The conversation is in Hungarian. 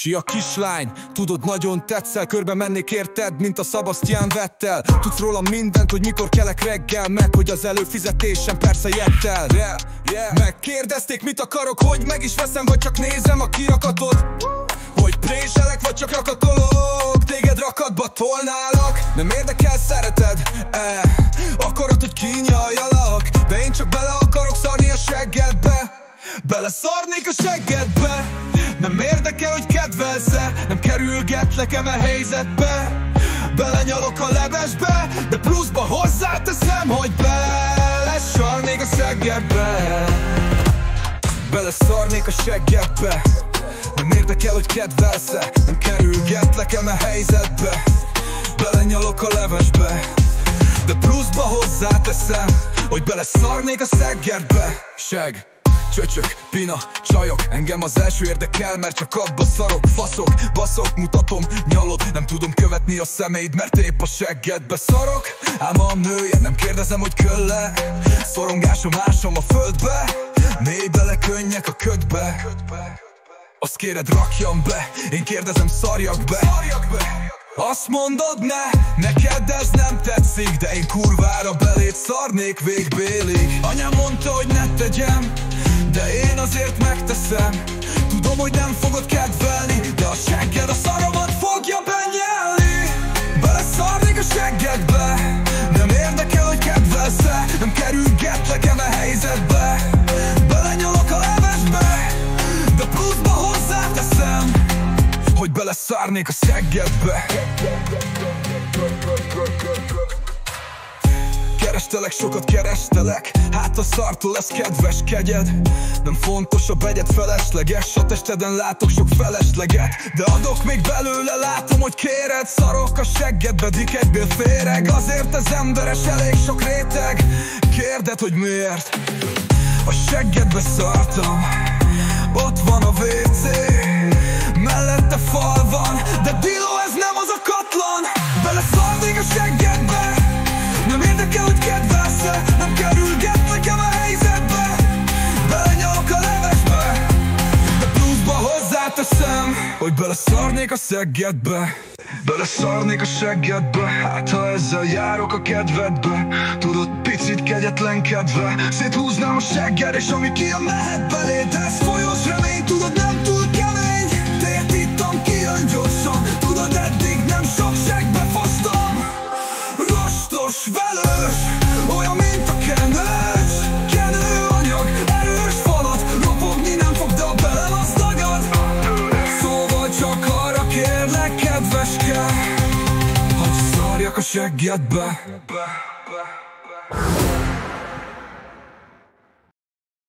Sia kislány, tudod, nagyon tetszel. Körbe mennék érted, mint a Sebastian Vettel. Tudsz rólam mindent, hogy mikor kelek reggel, meg hogy az előfizetésem persze jettel. Megkérdezték, mit akarok, hogy meg is veszem, vagy csak nézem a kirakatot. Hogy préselek, vagy csak rakatolok, téged rakatba tolnálak. Nem érdekel, szereted, akarod, hogy kinyaljalak, de én csak bele akarok szarni a seggedbe. Beleszarnék a seggedbe. Nem érdekel, hogy kedvelsz-e, nem kerülgetlek a helyzetbe. Belenyalok a levesbe, de pluszba hozzáteszem, hogy beleszarnék a seggedbe. Beleszarnék a seggedbe. Nem érdekel, hogy kedvelsz-e, nem kerülgetlek a helyzetbe. Belenyalok a levesbe, de pluszba hozzáteszem, hogy beleszarnék a seggedbe. Seg, csöcsök, pina, csajok, engem az első érdekel, mert csak abba szarok. Faszok, baszok, mutatom, nyalod, nem tudom követni a szemeid, mert épp a seggedbe szarok. Álmam nője, nem kérdezem, hogy kölle, szorongásom, ásom a földbe, mély bele könnyek a ködbe. Azt kéred, rakjam be, én kérdezem, szarjak be. Azt mondod, neked ez nem tetszik, de én kurvára beléd szarnék végbélig. Anyám mondta, hogy ne tegyem, de én azért megteszem. Tudom, hogy nem fogod kedvelni, de a segged a szaromat fogja benyelni. Beleszarnék a seggedbe. Nem érdekel, hogy kedvelsz-e, nem kerülgetlek a helyzetbe. Belenyalok a levesbe, de pluszba hozzáteszem, hogy beleszárnék a seggedbe. Kerestelek, sokat kerestelek, hát a szartól lesz kedves kegyed. Nem fontos a begyed, felesleges, a testeden látok sok felesleget, de adok még belőle, látom, hogy kéred. Szarok a seggedbe, dik egyből féreg, azért ez emberes, elég sok réteg. Kérded, hogy miért? A seggedbe szartam, ott van a WC, mellette fal van, de Dilo, ez nem az a katlan. Beleszarnék a seggedbe. Nem érdekel, hogy kedvelsz-e, nem kerülget nekem a helyzetbe. Belenyalok a levesbe, de pluszba hozzáteszem, hogy beleszarnék a seggedbe. Beleszarnék a seggedbe, hát ha ezzel járok a kedvedbe. Tudod, picit kegyetlenkedve széthúznám a segged, és ami mehet beléd, ez folyós remény. Tudod, nem túl kemény, tért ittam, kijön gyorsan. Tudod, eddig nem sok seggbe fosztam. Rostos, velős, olyan, mint a kenős. Kenőanyag, erős falat, ropogni nem fog, de a belem az dagad. Szóval csak arra kérlek, kedveske, hogy szarjak a seggedbe.